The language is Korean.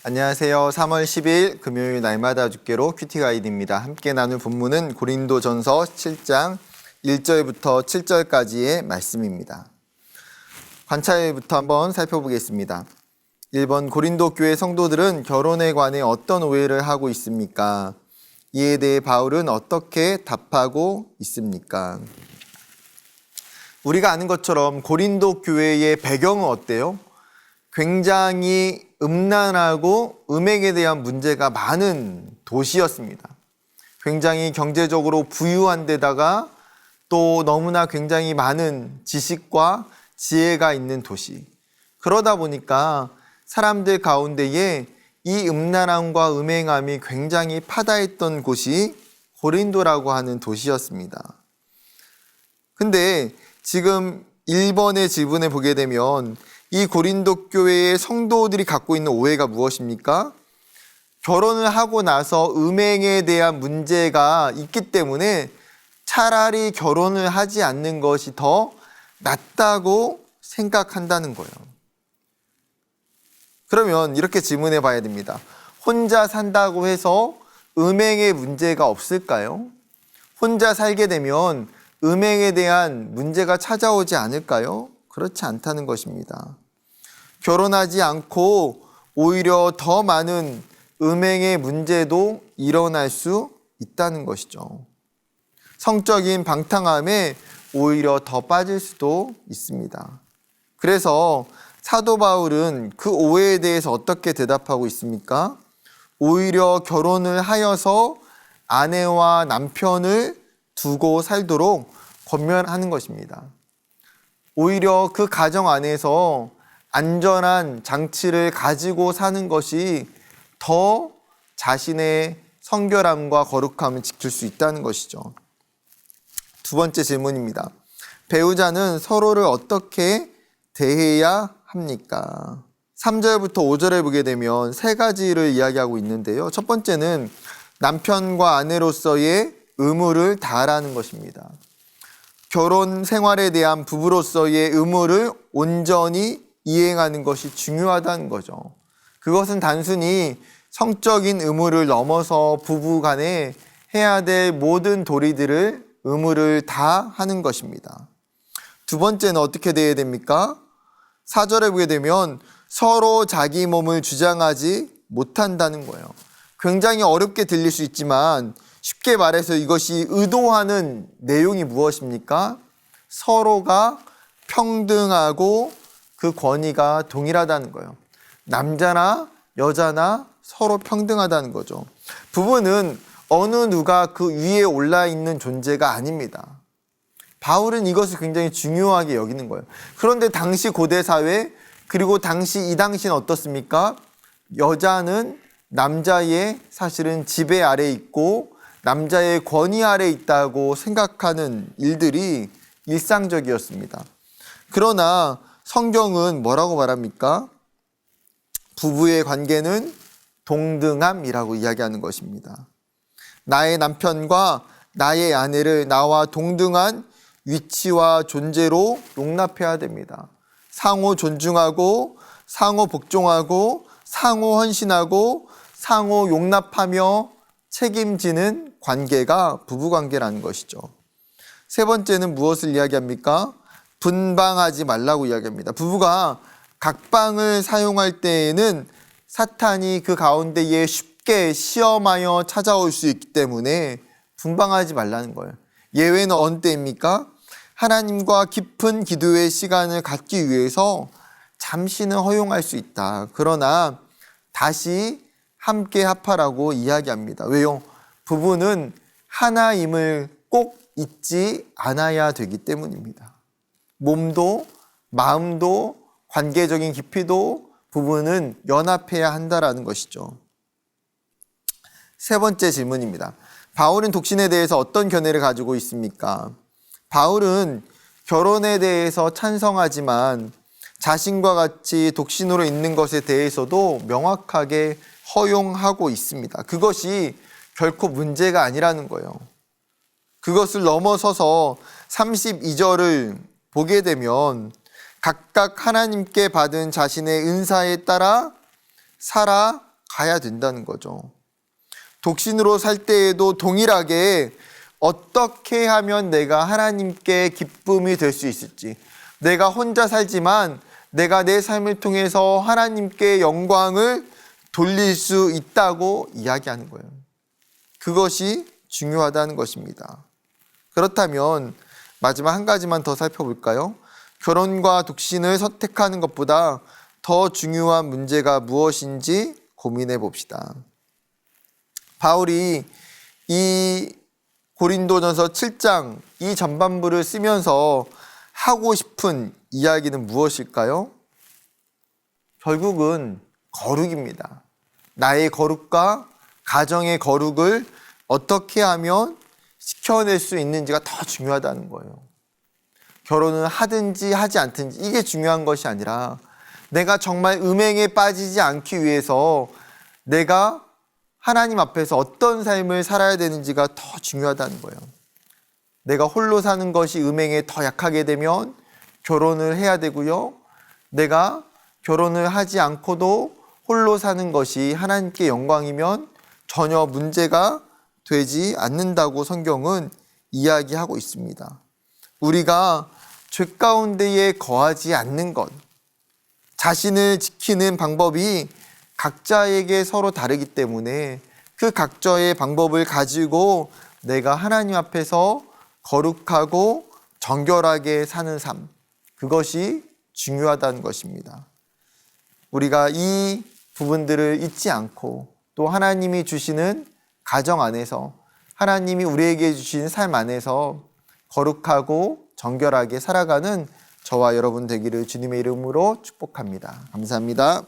안녕하세요. 3월 10일 금요일 날마다 죽게로 큐티 가이드입니다. 함께 나눌 본문은 고린도전서 7장 1절부터 7절까지의 말씀입니다. 관찰부터 한번 살펴보겠습니다. 1번, 고린도 교회 성도들은 결혼에 관해 어떤 오해를 하고 있습니까? 이에 대해 바울은 어떻게 답하고 있습니까? 우리가 아는 것처럼 고린도 교회의 배경은 어때요? 굉장히 음란하고 음행에 대한 문제가 많은 도시였습니다. 굉장히 경제적으로 부유한 데다가 또 너무나 굉장히 많은 지식과 지혜가 있는 도시. 그러다 보니까 사람들 가운데에 이 음란함과 음행함이 굉장히 파다했던 곳이 고린도라고 하는 도시였습니다. 근데 지금 1번의 질문에 보게 되면 이 고린도 교회의 성도들이 갖고 있는 오해가 무엇입니까? 결혼을 하고 나서 음행에 대한 문제가 있기 때문에 차라리 결혼을 하지 않는 것이 더 낫다고 생각한다는 거예요. 그러면 이렇게 질문해 봐야 됩니다. 혼자 산다고 해서 음행의 문제가 없을까요? 혼자 살게 되면 음행에 대한 문제가 찾아오지 않을까요? 그렇지 않다는 것입니다. 결혼하지 않고 오히려 더 많은 음행의 문제도 일어날 수 있다는 것이죠. 성적인 방탕함에 오히려 더 빠질 수도 있습니다. 그래서 사도 바울은 그 오해에 대해서 어떻게 대답하고 있습니까? 오히려 결혼을 하여서 아내와 남편을 두고 살도록 권면하는 것입니다. 오히려 그 가정 안에서 안전한 장치를 가지고 사는 것이 더 자신의 성결함과 거룩함을 지킬 수 있다는 것이죠. 두 번째 질문입니다. 배우자는 서로를 어떻게 대해야 합니까? 3절부터 5절에 보게 되면 세 가지를 이야기하고 있는데요. 첫 번째는 남편과 아내로서의 의무를 다하라는 것입니다. 결혼 생활에 대한 부부로서의 의무를 온전히 이행하는 것이 중요하다는 거죠. 그것은 단순히 성적인 의무를 넘어서 부부 간에 해야 될 모든 도리들을 의무를 다 하는 것입니다. 두 번째는 어떻게 돼야 됩니까? 4절에 보게 되면 서로 자기 몸을 주장하지 못한다는 거예요. 굉장히 어렵게 들릴 수 있지만 쉽게 말해서 이것이 의도하는 내용이 무엇입니까? 서로가 평등하고 그 권위가 동일하다는 거예요. 남자나 여자나 서로 평등하다는 거죠. 부부는 어느 누가 그 위에 올라 있는 존재가 아닙니다. 바울은 이것을 굉장히 중요하게 여기는 거예요. 그런데 당시 고대 사회 그리고 이 당시는 어떻습니까? 여자는 남자의 사실은 지배 아래 있고 남자의 권위 아래 있다고 생각하는 일들이 일상적이었습니다. 그러나 성경은 뭐라고 말합니까? 부부의 관계는 동등함이라고 이야기하는 것입니다. 나의 남편과 나의 아내를 나와 동등한 위치와 존재로 용납해야 됩니다. 상호 존중하고 상호 복종하고 상호 헌신하고 상호 용납하며 책임지는 관계가 부부관계라는 것이죠. 세 번째는 무엇을 이야기합니까? 분방하지 말라고 이야기합니다. 부부가 각방을 사용할 때에는 사탄이 그 가운데에 쉽게 시험하여 찾아올 수 있기 때문에 분방하지 말라는 거예요. 예외는 어느 때입니까? 하나님과 깊은 기도의 시간을 갖기 위해서 잠시는 허용할 수 있다. 그러나 다시 함께 합하라고 이야기합니다. 왜요? 부부는 하나임을 꼭 잊지 않아야 되기 때문입니다. 몸도 마음도 관계적인 깊이도 부부는 연합해야 한다라는 것이죠. 세 번째 질문입니다. 바울은 독신에 대해서 어떤 견해를 가지고 있습니까? 바울은 결혼에 대해서 찬성하지만 자신과 같이 독신으로 있는 것에 대해서도 명확하게 허용하고 있습니다. 그것이 결코 문제가 아니라는 거예요. 그것을 넘어서서 32절을 보게 되면 각각 하나님께 받은 자신의 은사에 따라 살아 가야 된다는 거죠. 독신으로 살 때에도 동일하게 어떻게 하면 내가 하나님께 기쁨이 될 수 있을지, 내가 혼자 살지만 내가 내 삶을 통해서 하나님께 영광을 돌릴 수 있다고 이야기하는 거예요. 그것이 중요하다는 것입니다. 그렇다면 마지막 한 가지만 더 살펴볼까요? 결혼과 독신을 선택하는 것보다 더 중요한 문제가 무엇인지 고민해 봅시다. 바울이 이 고린도전서 7장 이 전반부를 쓰면서 하고 싶은 이야기는 무엇일까요? 결국은 거룩입니다. 나의 거룩과 가정의 거룩을 어떻게 하면 지켜낼 수 있는지가 더 중요하다는 거예요. 결혼을 하든지 하지 않든지 이게 중요한 것이 아니라 내가 정말 음행에 빠지지 않기 위해서 내가 하나님 앞에서 어떤 삶을 살아야 되는지가 더 중요하다는 거예요. 내가 홀로 사는 것이 음행에 더 약하게 되면 결혼을 해야 되고요. 내가 결혼을 하지 않고도 홀로 사는 것이 하나님께 영광이면 전혀 문제가 되지 않는다고 성경은 이야기하고 있습니다. 우리가 죄 가운데에 거하지 않는 것, 자신을 지키는 방법이 각자에게 서로 다르기 때문에 그 각자의 방법을 가지고 내가 하나님 앞에서 거룩하고 정결하게 사는 삶, 그것이 중요하다는 것입니다. 우리가 이 부분들을 잊지 않고 또 하나님이 주시는 가정 안에서 하나님이 우리에게 주신 삶 안에서 거룩하고 정결하게 살아가는 저와 여러분 되기를 주님의 이름으로 축복합니다. 감사합니다.